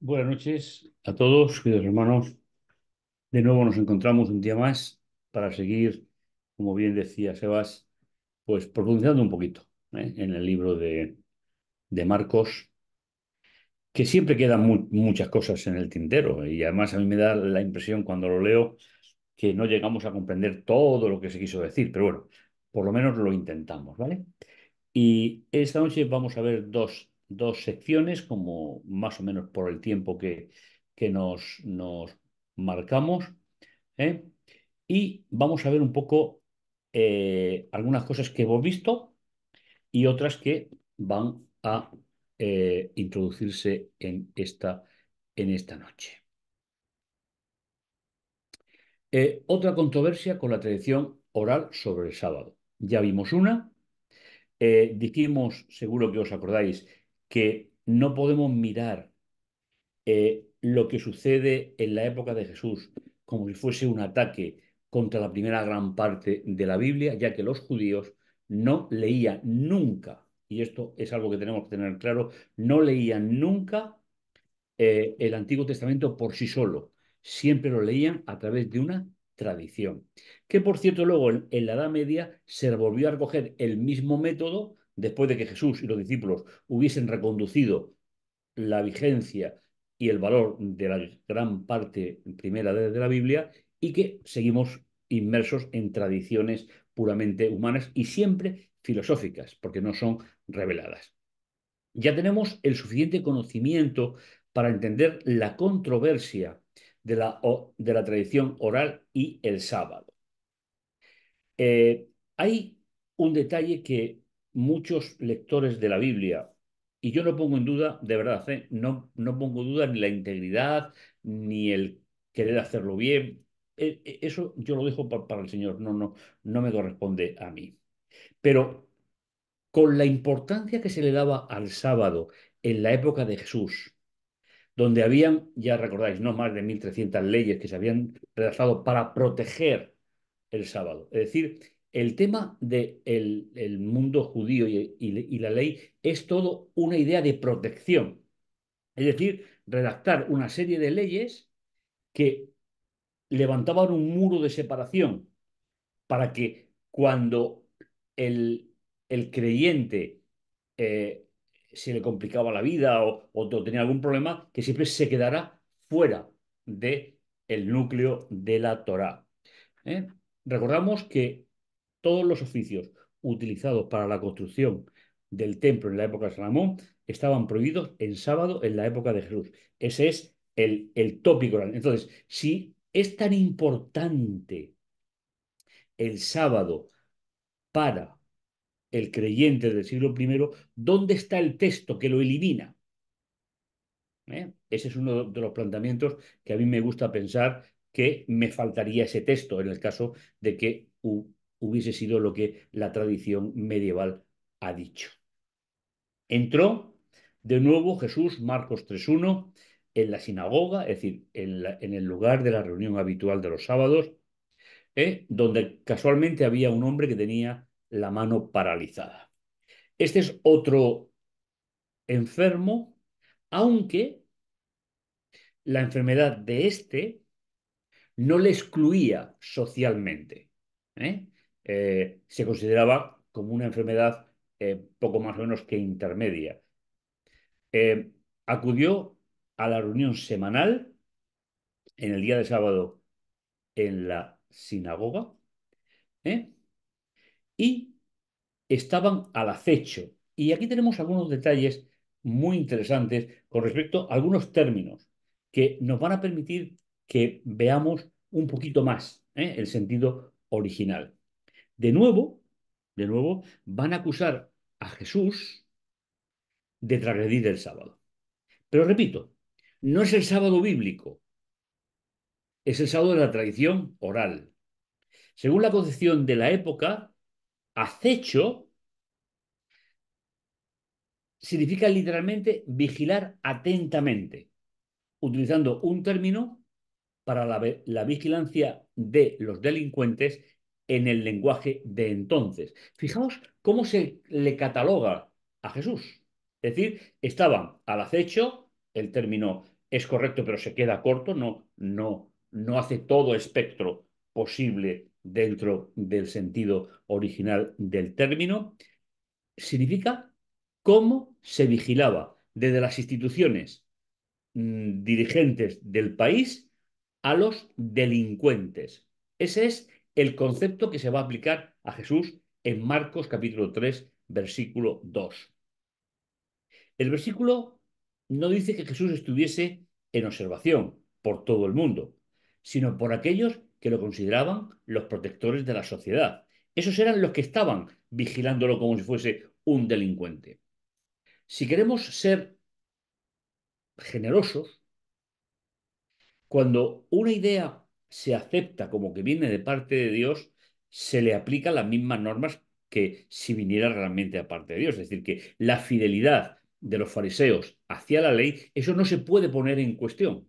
Buenas noches a todos, queridos hermanos. De nuevo nos encontramos un día más para seguir, como bien decía Sebas, pues profundizando un poquito, en el libro de Marcos, que siempre quedan muchas cosas en el tintero y además a mí me da la impresión cuando lo leo que no llegamos a comprender todo lo que se quiso decir, pero bueno, por lo menos lo intentamos, ¿vale? Y esta noche vamos a ver dos secciones, como más o menos por el tiempo que nos marcamos, ¿eh? Y vamos a ver un poco algunas cosas que hemos visto y otras que van a introducirse en esta noche. Otra controversia con la tradición oral sobre el sábado. Ya vimos una. Dijimos, seguro que os acordáis, que no podemos mirar lo que sucede en la época de Jesús como si fuese un ataque contra la primera gran parte de la Biblia, ya que los judíos no leían nunca, y esto es algo que tenemos que tener claro, no leían nunca el Antiguo Testamento por sí solo, siempre lo leían a través de una tradición. Que por cierto, luego en la Edad Media se volvió a recoger el mismo método después de que Jesús y los discípulos hubiesen reconducido la vigencia y el valor de la gran parte primera de la Biblia y que seguimos inmersos en tradiciones puramente humanas y siempre filosóficas, porque no son reveladas. Ya tenemos el suficiente conocimiento para entender la controversia de la tradición oral y el sábado. Hay un detalle que muchos lectores de la Biblia, y yo no pongo en duda, de verdad, no pongo en duda ni la integridad, ni el querer hacerlo bien. Eso yo lo dejo para el Señor, no me corresponde a mí. Pero con la importancia que se le daba al sábado en la época de Jesús, donde habían, ya recordáis, no más de 1.300 leyes que se habían redactado para proteger el sábado. Es decir, el tema del mundo judío y la ley es todo una idea de protección. Es decir, redactar una serie de leyes que levantaban un muro de separación para que cuando el creyente eh, se le complicaba la vida o tenía algún problema, que siempre se quedara fuera del núcleo de la Torá. ¿Eh? Recordamos que todos los oficios utilizados para la construcción del templo en la época de Salomón estaban prohibidos en sábado en la época de Jesús. Ese es el tópico. Entonces, si es tan importante el sábado para el creyente del siglo I, ¿dónde está el texto que lo elimina? Ese es uno de los planteamientos que a mí me gusta pensar que me faltaría ese texto en el caso de que hubiese sido lo que la tradición medieval ha dicho. Entró de nuevo Jesús, Marcos 3:1, en la sinagoga, es decir, en el lugar de la reunión habitual de los sábados, donde casualmente había un hombre que tenía la mano paralizada. Este es otro enfermo, aunque la enfermedad de este no le excluía socialmente. ¿eh? Se consideraba como una enfermedad poco más o menos que intermedia. Eh, Acudió a la reunión semanal en el día de sábado en la sinagoga, ¿eh? Y estaban al acecho. Y aquí tenemos algunos detalles muy interesantes con respecto a algunos términos que nos van a permitir que veamos un poquito más el sentido original. De nuevo, de nuevo, van a acusar a Jesús de transgredir el sábado. Pero repito, no es el sábado bíblico, es el sábado de la tradición oral. Según la concepción de la época, acecho significa literalmente vigilar atentamente, utilizando un término para la vigilancia de los delincuentes en el lenguaje de entonces. Fijaos cómo se le cataloga a Jesús. Es decir, estaban al acecho, el término es correcto, pero se queda corto, no hace todo espectro posible dentro del sentido original del término. Significa cómo se vigilaba desde las instituciones dirigentes del país a los delincuentes. Ese es el concepto que se va a aplicar a Jesús en Marcos capítulo 3 versículo 2. El versículo no dice que Jesús estuviese en observación por todo el mundo, sino por aquellos que lo consideraban los protectores de la sociedad. Esos eran los que estaban vigilándolo como si fuese un delincuente. Si queremos ser generosos, cuando una idea se acepta como que viene de parte de Dios, se le aplican las mismas normas que si viniera realmente de parte de Dios. Es decir, que la fidelidad de los fariseos hacia la ley, eso no se puede poner en cuestión,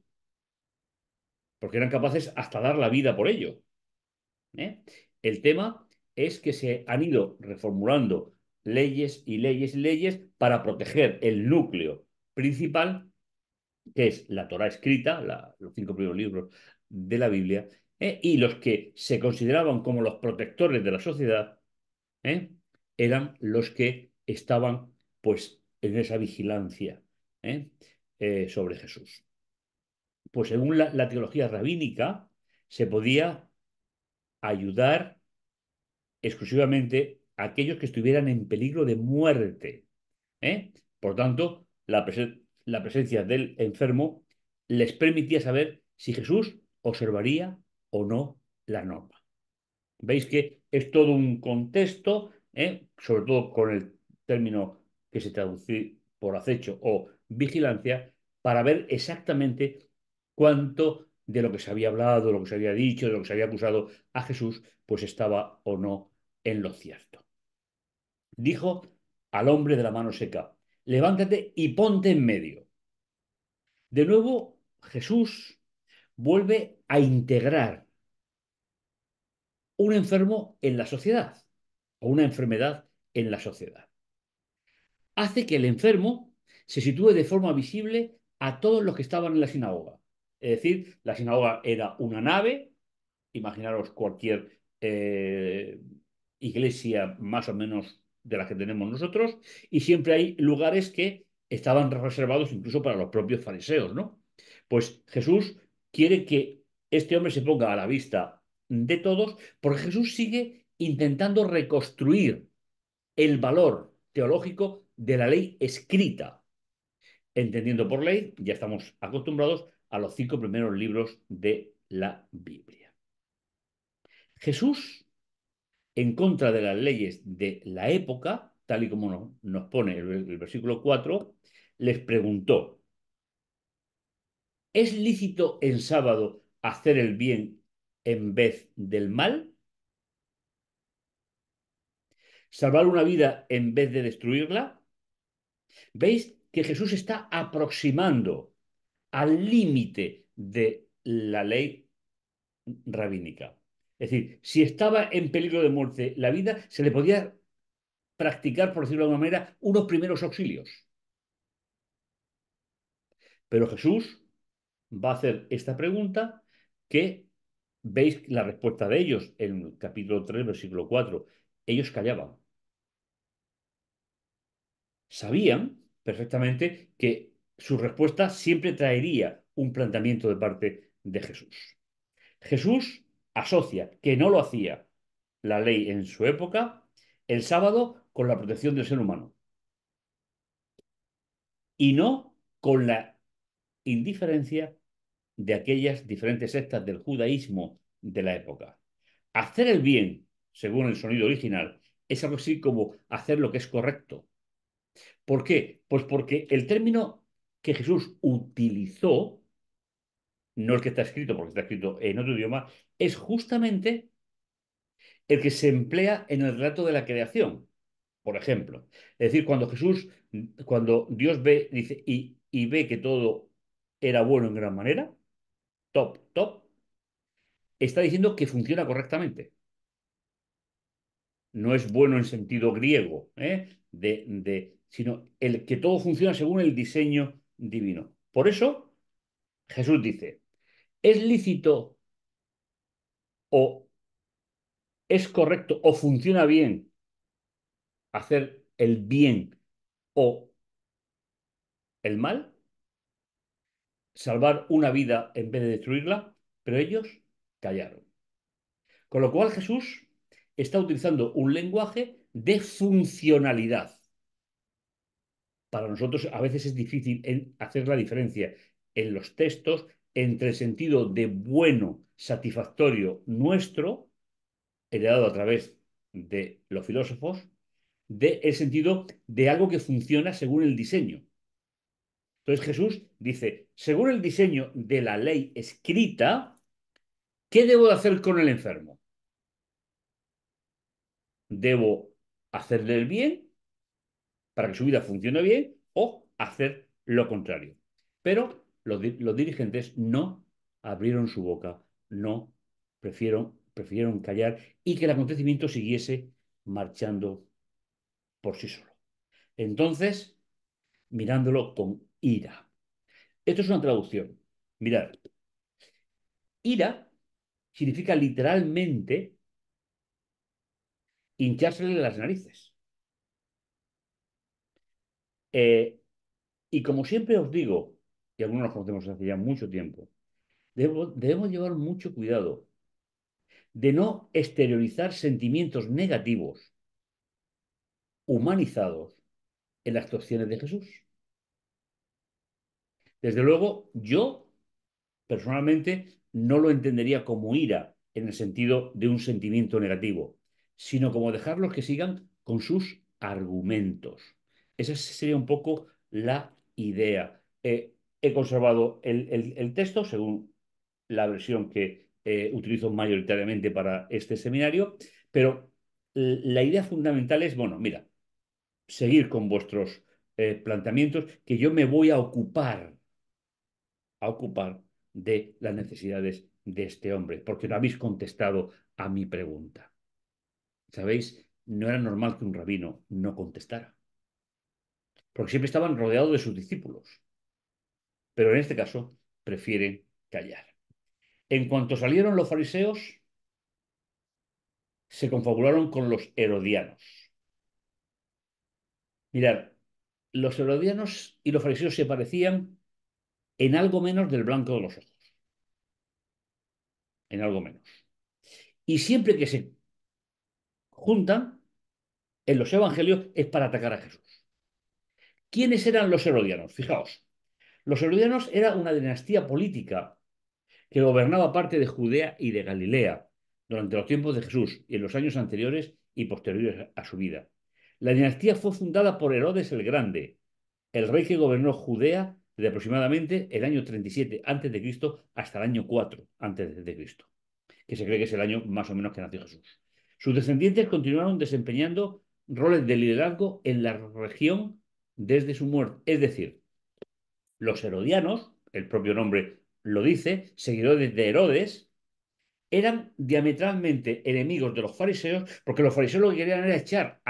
porque eran capaces hasta dar la vida por ello. ¿Eh? El tema es que se han ido reformulando leyes y leyes y leyes para proteger el núcleo principal que es la Torá escrita, los 5 primeros libros de la Biblia, y los que se consideraban como los protectores de la sociedad, ¿eh? eran los que estaban pues en esa vigilancia ¿eh? Sobre Jesús. Pues según la teología rabínica, se podía ayudar exclusivamente a aquellos que estuvieran en peligro de muerte. Por tanto, la presencia del enfermo les permitía saber si Jesús observaría o no la norma. Veis que es todo un contexto, sobre todo con el término que se traduce por acecho o vigilancia, para ver exactamente cuánto de lo que se había hablado, de lo que se había dicho, de lo que se había acusado a Jesús, pues estaba o no en lo cierto. Dijo al hombre de la mano seca, levántate y ponte en medio. De nuevo, Jesús vuelve a integrar un enfermo en la sociedad o una enfermedad en la sociedad. Hace que el enfermo se sitúe de forma visible a todos los que estaban en la sinagoga. Es decir, la sinagoga era una nave, imaginaros cualquier iglesia más o menos de la que tenemos nosotros, y siempre hay lugares que estaban reservados incluso para los propios fariseos, ¿no? Pues Jesús quiere que este hombre se ponga a la vista de todos, porque Jesús sigue intentando reconstruir el valor teológico de la ley escrita. Entendiendo por ley, ya estamos acostumbrados a los 5 primeros libros de la Biblia. Jesús, en contra de las leyes de la época, tal y como nos pone el versículo 4, les preguntó, ¿es lícito en sábado hacer el bien en vez del mal? ¿Salvar una vida en vez de destruirla? ¿Veis que Jesús está aproximando al límite de la ley rabínica? Es decir, si estaba en peligro de muerte la vida, se le podía practicar, por decirlo de alguna manera, unos primeros auxilios. Pero Jesús va a hacer esta pregunta que veis la respuesta de ellos en el capítulo 3, versículo 4. Ellos callaban. Sabían perfectamente que su respuesta siempre traería un planteamiento de parte de Jesús. Jesús asocia, que no lo hacía la ley en su época, el sábado con la protección del ser humano y no con la indiferencia de aquellas diferentes sectas del judaísmo de la época. Hacer el bien, según el sonido original, es algo así como hacer lo que es correcto. ¿Por qué? Pues porque el término que Jesús utilizó, no el que está escrito, porque está escrito en otro idioma, es justamente el que se emplea en el relato de la creación, por ejemplo. Es decir, cuando Dios ve, dice, y ve que todo era bueno en gran manera, top, top, está diciendo que funciona correctamente. No es bueno en sentido griego, sino el que todo funciona según el diseño divino. Por eso, Jesús dice, ¿es lícito o es correcto o funciona bien hacer el bien o el mal? Salvar una vida en vez de destruirla, pero ellos callaron. Con lo cual Jesús está utilizando un lenguaje de funcionalidad. Para nosotros a veces es difícil hacer la diferencia en los textos entre el sentido de bueno, satisfactorio nuestro, heredado a través de los filósofos, de el sentido de algo que funciona según el diseño. Entonces Jesús dice, según el diseño de la ley escrita, ¿qué debo de hacer con el enfermo? ¿Debo hacerle el bien para que su vida funcione bien o hacer lo contrario? Pero los dirigentes no abrieron su boca, no prefirieron callar y que el acontecimiento siguiese marchando por sí solo. Entonces, mirándolo con ira. Esto es una traducción. Mirad, ira significa literalmente hinchársele las narices. Eh, y como siempre os digo, y algunos nos conocemos hace ya mucho tiempo, debemos llevar mucho cuidado de no exteriorizar sentimientos negativos humanizados en las actuaciones de Jesús. Desde luego, yo personalmente no lo entendería como ira en el sentido de un sentimiento negativo, sino como dejarlos que sigan con sus argumentos. Esa sería un poco la idea. He conservado el texto según la versión que utilizo mayoritariamente para este seminario, pero la idea fundamental es, bueno, mira, seguir con vuestros planteamientos, que yo me voy a ocupar de las necesidades de este hombre, porque no habéis contestado a mi pregunta. ¿Sabéis? No era normal que un rabino no contestara, porque siempre estaban rodeados de sus discípulos, pero en este caso prefieren callar. En cuanto salieron los fariseos, se confabularon con los herodianos. Mirad, los herodianos y los fariseos se parecían en algo menos del blanco de los ojos, en algo menos. Y siempre que se juntan en los evangelios es para atacar a Jesús. ¿Quiénes eran los herodianos? Fijaos, los herodianos era una dinastía política que gobernaba parte de Judea y de Galilea durante los tiempos de Jesús y en los años anteriores y posteriores a su vida. La dinastía fue fundada por Herodes el Grande, el rey que gobernó Judea desde aproximadamente el año 37 a.C. hasta el año 4 a.C., que se cree que es el año más o menos que nació Jesús. Sus descendientes continuaron desempeñando roles de liderazgo en la región desde su muerte. Es decir, los herodianos, el propio nombre lo dice, seguidores de Herodes, eran diametralmente enemigos de los fariseos, porque los fariseos lo que querían era echar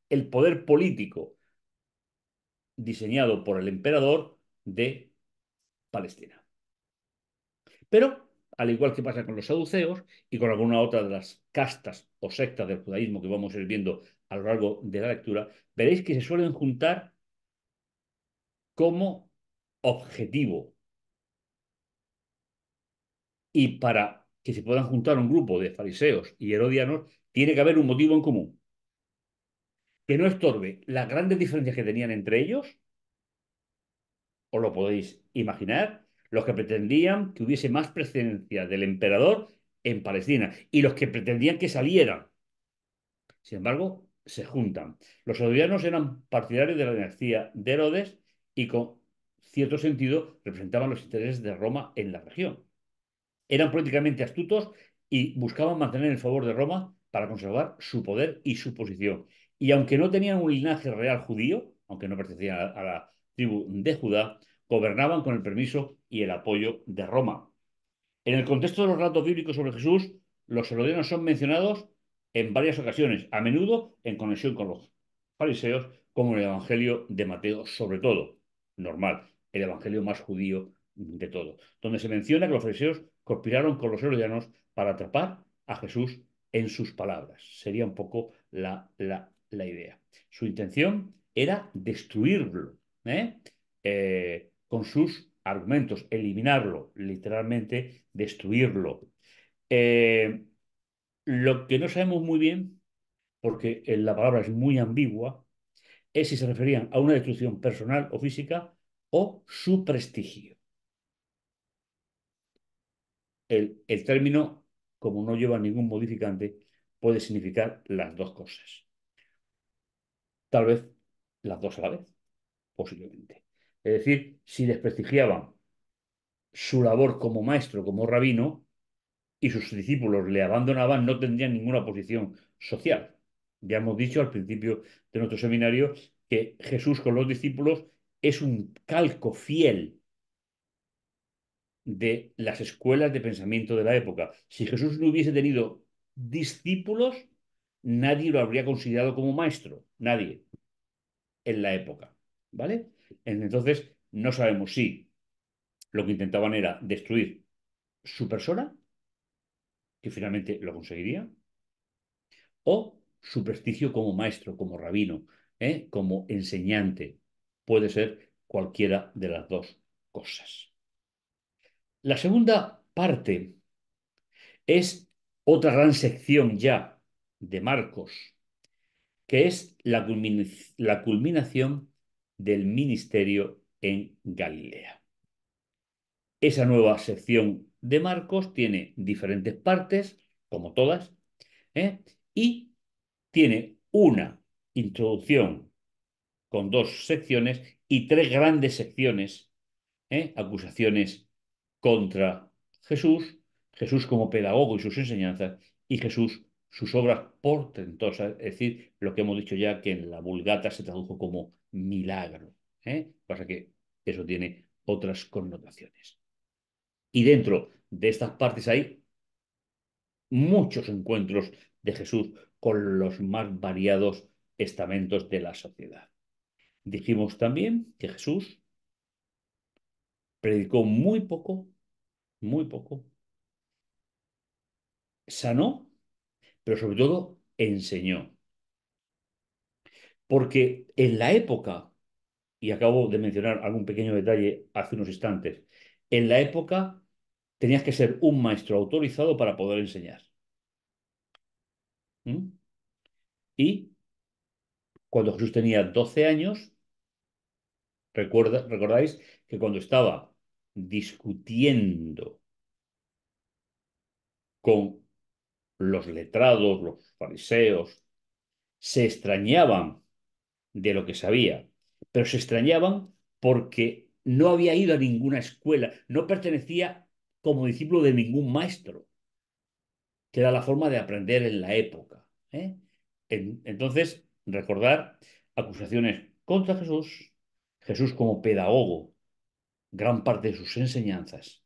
el poder político diseñado por el emperador de Palestina. Pero, al igual que pasa con los saduceos y con alguna otra de las castas o sectas del judaísmo que vamos a ir viendo a lo largo de la lectura, veréis que se suelen juntar como objetivo. Y para que se puedan juntar un grupo de fariseos y herodianos, tiene que haber un motivo en común, que no estorbe las grandes diferencias que tenían entre ellos, os lo podéis imaginar, los que pretendían que hubiese más presencia del emperador en Palestina y los que pretendían que salieran. Sin embargo, se juntan. Los herodianos eran partidarios de la dinastía de Herodes y con cierto sentido representaban los intereses de Roma en la región. Eran políticamente astutos y buscaban mantener el favor de Roma para conservar su poder y su posición. Y aunque no tenían un linaje real judío, aunque no pertenecían a la tribu de Judá, gobernaban con el permiso y el apoyo de Roma. En el contexto de los relatos bíblicos sobre Jesús, los herodianos son mencionados en varias ocasiones, a menudo en conexión con los fariseos, como en el Evangelio de Mateo, sobre todo. Normal, el Evangelio más judío de todo, donde se menciona que los fariseos conspiraron con los herodianos para atrapar a Jesús en sus palabras. Sería un poco la idea. Su intención era destruirlo, ¿eh? Con sus argumentos, eliminarlo, literalmente destruirlo. Eh, lo que no sabemos muy bien, porque la palabra es muy ambigua, es si se referían a una destrucción personal o física o su prestigio. El término, como no lleva ningún modificante, puede significar las dos cosas. Tal vez las dos a la vez, posiblemente. Es decir, si desprestigiaban su labor como maestro, como rabino, y sus discípulos le abandonaban, no tendrían ninguna posición social. Ya hemos dicho al principio de nuestro seminario que Jesús con los discípulos es un calco fiel de las escuelas de pensamiento de la época. Si Jesús no hubiese tenido discípulos, nadie lo habría considerado como maestro, nadie en la época, ¿vale? Entonces, no sabemos si lo que intentaban era destruir su persona, que finalmente lo conseguiría, o su prestigio como maestro, como rabino, como enseñante. Puede ser cualquiera de las dos cosas. La segunda parte es otra gran sección ya de Marcos, que es la culminación del ministerio en Galilea. Esa nueva sección de Marcos tiene diferentes partes, como todas, y tiene una introducción con dos secciones y tres grandes secciones, acusaciones contra Jesús, Jesús como pedagogo y sus enseñanzas, y Jesús, sus obras portentosas, es decir, lo que hemos dicho ya que en la Vulgata se tradujo como milagro. Pasa que eso tiene otras connotaciones. Y dentro de estas partes hay muchos encuentros de Jesús con los más variados estamentos de la sociedad. Dijimos también que Jesús predicó muy poco, sanó, pero sobre todo enseñó. Porque en la época, y acabo de mencionar algún pequeño detalle hace unos instantes, en la época tenías que ser un maestro autorizado para poder enseñar. ¿Mm? Y cuando Jesús tenía 12 años, recordáis que cuando estaba discutiendo con los letrados, los fariseos, se extrañaban de lo que sabía, pero se extrañaban porque no había ido a ninguna escuela, no pertenecía como discípulo de ningún maestro, que era la forma de aprender en la época. Entonces, recordar acusaciones contra Jesús, Jesús como pedagogo, gran parte de sus enseñanzas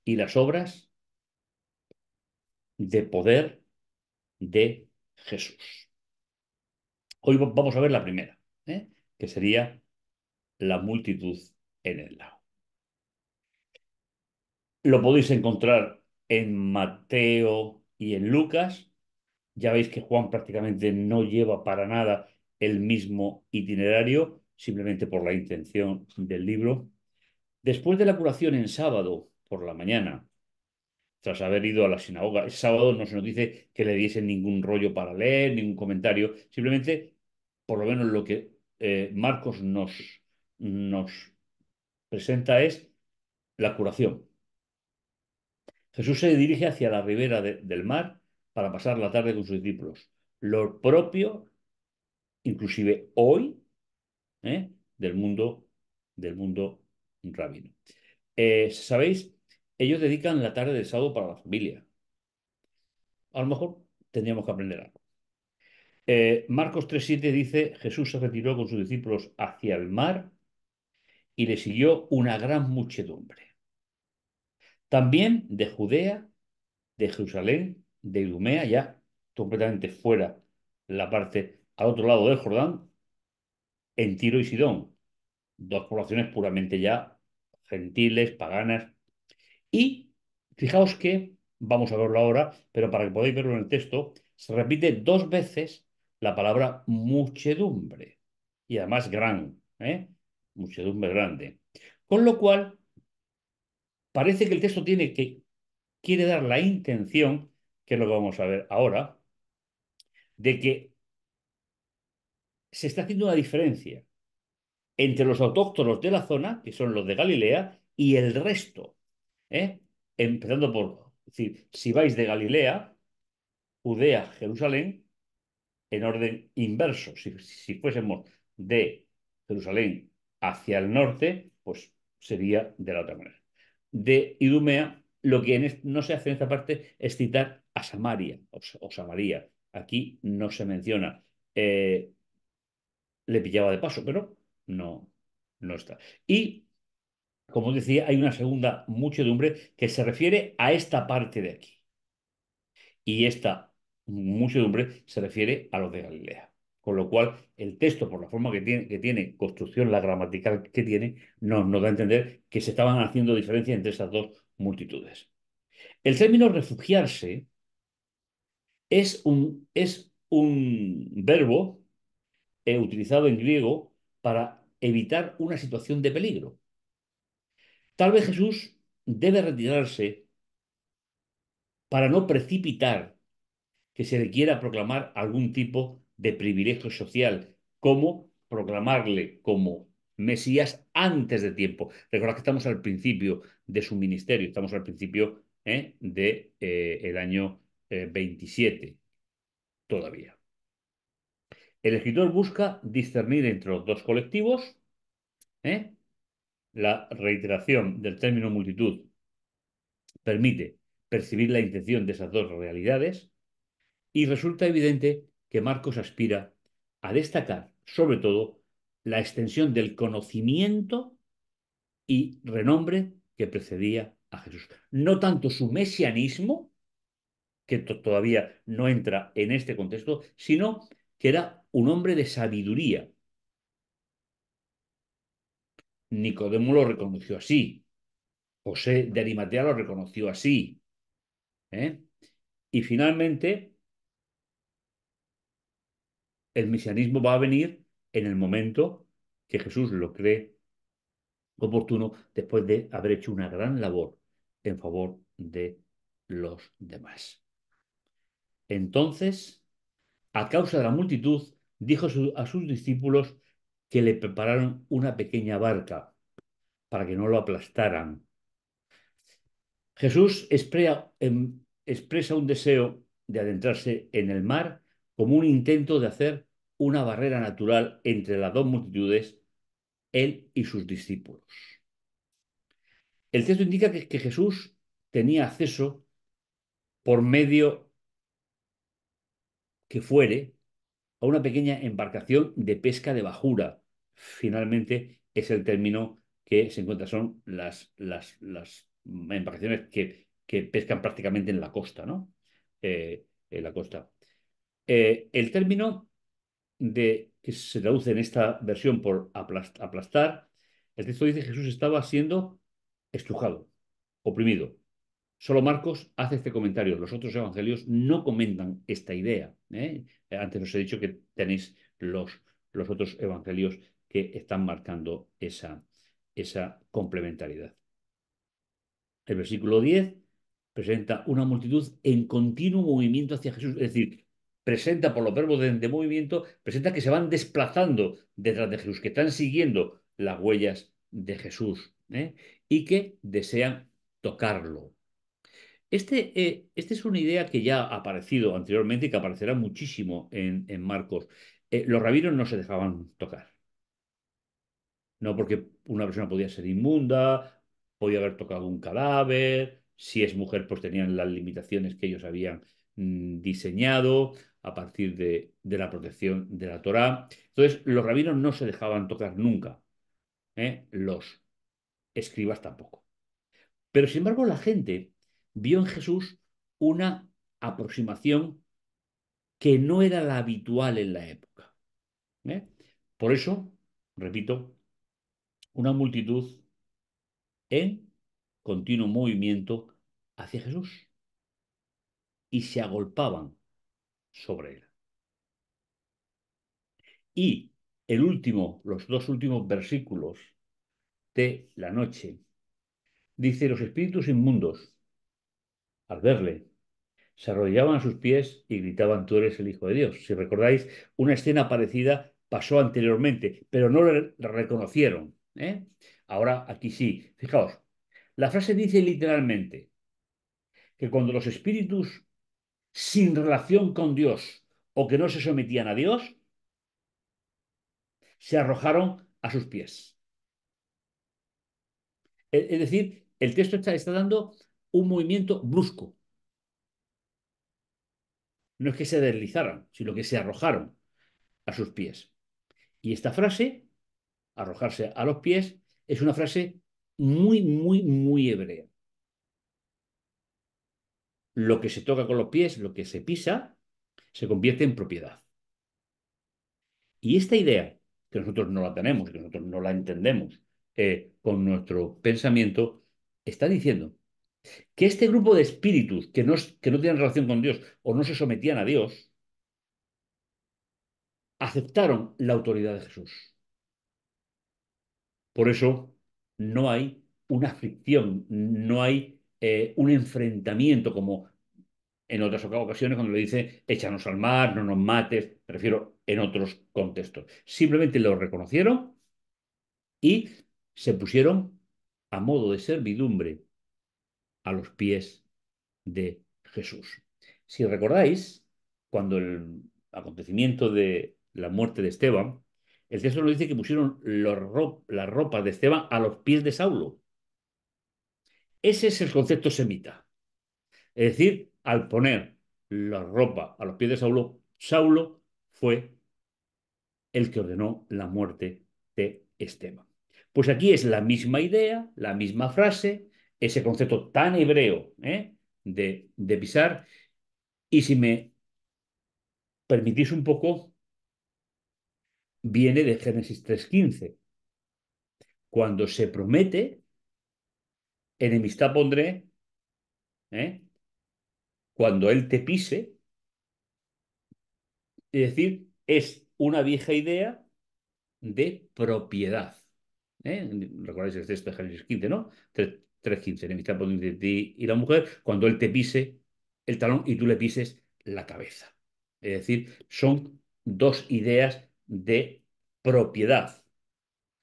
y las obras de poder de Jesús. Hoy vamos a ver la primera, que sería la multitud en el lago. Lo podéis encontrar en Mateo y en Lucas. Ya veis que Juan prácticamente no lleva para nada el mismo itinerario, simplemente por la intención del libro. Después de la curación en sábado por la mañana, tras haber ido a la sinagoga, el sábado no se nos dice que le diesen ningún rollo para leer, ningún comentario, simplemente, por lo menos lo que Marcos nos presenta es la curación. Jesús se dirige hacia la ribera del mar para pasar la tarde con sus discípulos. Lo propio, inclusive hoy, del mundo rabino. ¿Sabéis? Ellos dedican la tarde del sábado para la familia. A lo mejor tendríamos que aprender algo. Marcos 3:7 dice, Jesús se retiró con sus discípulos hacia el mar y le siguió una gran muchedumbre. También de Judea, de Jerusalén, de Idumea, ya completamente fuera la parte al otro lado del Jordán, en Tiro y Sidón, dos poblaciones puramente ya gentiles, paganas. Y fijaos que, vamos a verlo ahora, pero para que podáis verlo en el texto, se repite dos veces la palabra muchedumbre. Y además gran, ¿eh? Muchedumbre grande. Con lo cual, parece que el texto quiere dar la intención, que es lo que vamos a ver ahora, de que se está haciendo una diferencia entre los autóctonos de la zona, que son los de Galilea, y el resto. ¿Eh? Empezando por decir, si vais de Galilea, Judea, Jerusalén, en orden inverso. Si fuésemos de Jerusalén hacia el norte, pues sería de la otra manera. De Idumea, lo que no se hace en esta parte es citar a Samaria o Samaría. Aquí no se menciona. Le pillaba de paso, pero no, no está. Y, como decía, hay una segunda muchedumbre que se refiere a esta parte de aquí. Y esta muchedumbre se refiere a los de Galilea. Con lo cual, el texto, por la forma que tiene construcción, la gramatical que tiene, nos da a entender que se estaban haciendo diferencia entre estas dos multitudes. El término refugiarse es un verbo utilizado en griego para evitar una situación de peligro. Tal vez Jesús debe retirarse para no precipitar que se le quiera proclamar algún tipo de privilegio social, como proclamarle como Mesías antes de tiempo. Recordad que estamos al principio de su ministerio, estamos al principio de el año 27 todavía. El escritor busca discernir entre los dos colectivos. ¿eh? La reiteración del término multitud permite percibir la intención de esas dos realidades y resulta evidente que Marcos aspira a destacar, sobre todo, la extensión del conocimiento y renombre que precedía a Jesús. No tanto su mesianismo, que todavía no entra en este contexto, sino que era un hombre de sabiduría. Nicodemo lo reconoció así, José de Arimatea lo reconoció así. ¿eh? Y finalmente, el mesianismo va a venir en el momento que Jesús lo cree oportuno después de haber hecho una gran labor en favor de los demás. Entonces, a causa de la multitud, dijo a sus discípulos que le prepararon una pequeña barca para que no lo aplastaran. Jesús expresa un deseo de adentrarse en el mar como un intento de hacer una barrera natural entre las dos multitudes, él y sus discípulos. El texto indica que Jesús tenía acceso por medio que fuere a una pequeña embarcación de pesca de bajura. Finalmente es el término que se encuentra, son las embarcaciones que pescan prácticamente en la costa, ¿no? En la costa. El término que se traduce en esta versión por aplastar, el texto dice que Jesús estaba siendo estrujado, oprimido. Solo Marcos hace este comentario. Los otros evangelios no comentan esta idea. Antes os he dicho que tenéis los otros evangelios que están marcando esa complementariedad. El versículo 10 presenta una multitud en continuo movimiento hacia Jesús. Es decir, presenta por los verbos de movimiento, presenta que se van desplazando detrás de Jesús, que están siguiendo las huellas de Jesús, y que desean tocarlo. Este es una idea que ya ha aparecido anteriormente y que aparecerá muchísimo en Marcos. Los rabinos no se dejaban tocar, no porque una persona podía ser inmunda, podía haber tocado un cadáver, si es mujer pues tenían las limitaciones que ellos habían diseñado a partir de la protección de la Torá. Entonces, los rabinos no se dejaban tocar nunca, los escribas tampoco. Pero sin embargo, la gente vio en Jesús una aproximación que no era la habitual en la época. ¿eh? Por eso, repito, una multitud en continuo movimiento hacia Jesús y se agolpaban sobre él. Y los dos últimos versículos de la noche, dice, los espíritus inmundos, al verle, se arrodillaban a sus pies y gritaban, tú eres el Hijo de Dios. Si recordáis, una escena parecida pasó anteriormente, pero no le reconocieron. ¿Eh? Ahora aquí sí. Fijaos, la frase dice literalmente que cuando los espíritus sin relación con Dios o que no se sometían a Dios, se arrojaron a sus pies. Es decir, el texto está dando un movimiento brusco. No es que se deslizaran, sino que se arrojaron a sus pies. Y esta frase, arrojarse a los pies, es una frase muy, muy, muy hebrea. Lo que se toca con los pies, lo que se pisa, se convierte en propiedad. Y esta idea, que nosotros no la tenemos, que nosotros no la entendemos con nuestro pensamiento, está diciendo que este grupo de espíritus que no tienen relación con Dios o no se sometían a Dios, aceptaron la autoridad de Jesús. Por eso no hay una fricción, no hay un enfrentamiento como en otras ocasiones cuando le dice échanos al mar, no nos mates, prefiero en otros contextos. Simplemente lo reconocieron y se pusieron a modo de servidumbre a los pies de Jesús. Si recordáis, cuando el acontecimiento de la muerte de Esteban, el texto nos dice que pusieron las ropas de Esteban a los pies de Saulo. Ese es el concepto semita. Es decir, al poner la ropa a los pies de Saulo, Saulo fue el que ordenó la muerte de Esteban. Pues aquí es la misma idea, la misma frase, ese concepto tan hebreo de pisar. Y si me permitís un poco, viene de Génesis 3:15, cuando se promete, enemistad pondré, ¿eh? Cuando él te pise, es decir, es una vieja idea de propiedad. ¿Recordáis el texto de Génesis 15, no? 3:15, enemistad pondré entre ti y la mujer, cuando él te pise el talón y tú le pises la cabeza. Es decir, son dos ideas de propiedad,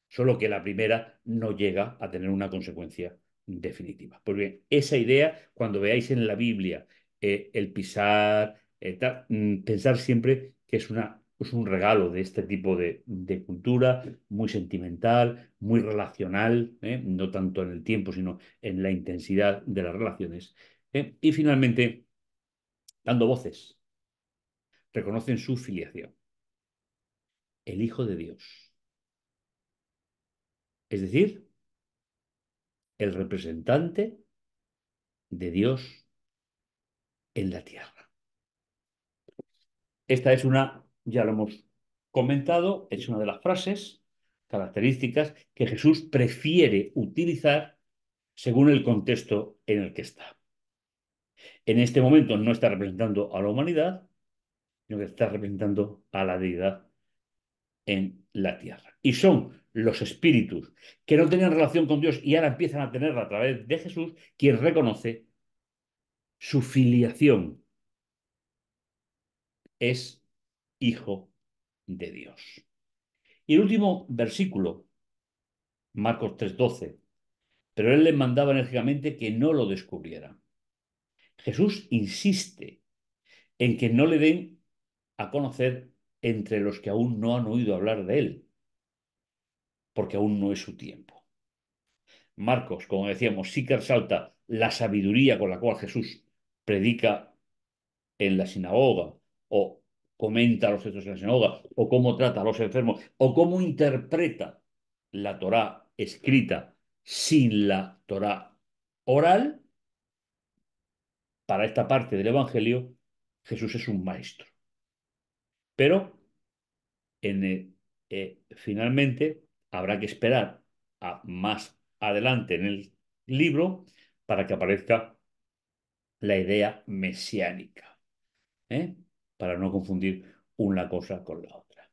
solo que la primera no llega a tener una consecuencia definitiva. Pues bien, esa idea, cuando veáis en la Biblia el pisar, pensar siempre que es un regalo de este tipo de cultura, muy sentimental, muy relacional, no tanto en el tiempo, sino en la intensidad de las relaciones. Y finalmente, dando voces, reconocen su filiación, el Hijo de Dios, es decir, el representante de Dios en la tierra. Esta es ya lo hemos comentado, es una de las frases características que Jesús prefiere utilizar según el contexto en el que está. En este momento no está representando a la humanidad, sino que está representando a la deidad en la tierra. Y son los espíritus que no tenían relación con Dios y ahora empiezan a tenerla a través de Jesús, quien reconoce su filiación es hijo de Dios. Y el último versículo, Marcos 3:12, pero él les mandaba enérgicamente que no lo descubrieran. Jesús insiste en que no le den a conocer entre los que aún no han oído hablar de él, porque aún no es su tiempo. Marcos, como decíamos, sí que resalta la sabiduría con la cual Jesús predica en la sinagoga o comenta los hechos en la sinagoga o cómo trata a los enfermos o cómo interpreta la Torá escrita sin la Torá oral. Para esta parte del Evangelio, Jesús es un maestro. Pero finalmente habrá que esperar a más adelante en el libro para que aparezca la idea mesiánica, ¿eh? Para no confundir una cosa con la otra.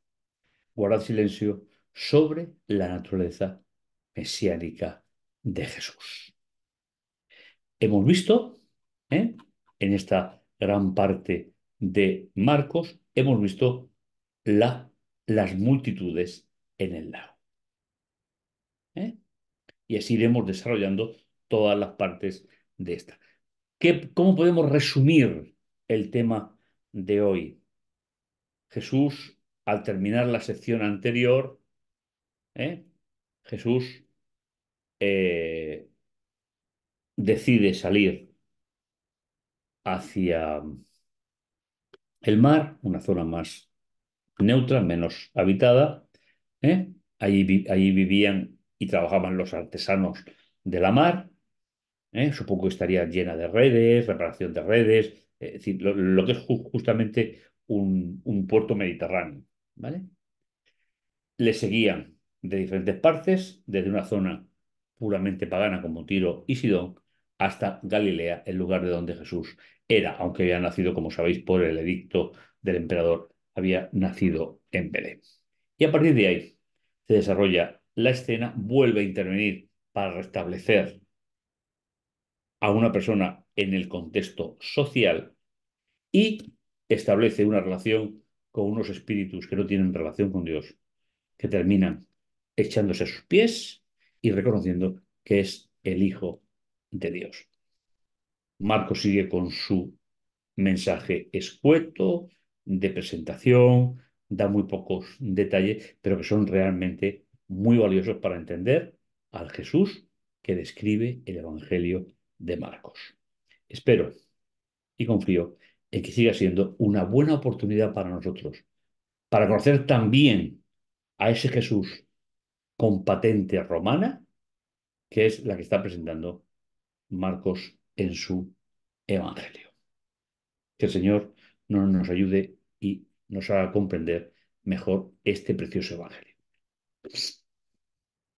Guardad silencio sobre la naturaleza mesiánica de Jesús. Hemos visto, ¿eh? En esta gran parte de Marcos, hemos visto las multitudes en el lago, ¿eh? Y así iremos desarrollando todas las partes de esta. ¿Cómo podemos resumir el tema de hoy? Jesús, al terminar la sección anterior, ¿eh? Jesús eh, decide salir hacia el mar, una zona más neutra, menos habitada, ¿eh? Allí vivían y trabajaban los artesanos de la mar, ¿eh? Supongo que estaría llena de redes, reparación de redes, es decir, lo que es justamente un puerto mediterráneo, ¿vale? Le seguían de diferentes partes, desde una zona puramente pagana como Tiro y Sidón, hasta Galilea, el lugar de donde Jesús era, aunque había nacido, como sabéis, por el edicto del emperador, había nacido en Belén. Y a partir de ahí se desarrolla la escena, vuelve a intervenir para restablecer a una persona en el contexto social y establece una relación con unos espíritus que no tienen relación con Dios, que terminan echándose a sus pies y reconociendo que es el Hijo de Dios. Marcos sigue con su mensaje escueto, de presentación, da muy pocos detalles, pero que son realmente muy valiosos para entender al Jesús que describe el Evangelio de Marcos. Espero y confío en que siga siendo una buena oportunidad para nosotros, para conocer también a ese Jesús con patente romana, que es la que está presentando Marcos en su Evangelio. Que el Señor nos ayude y nos haga comprender mejor este precioso Evangelio.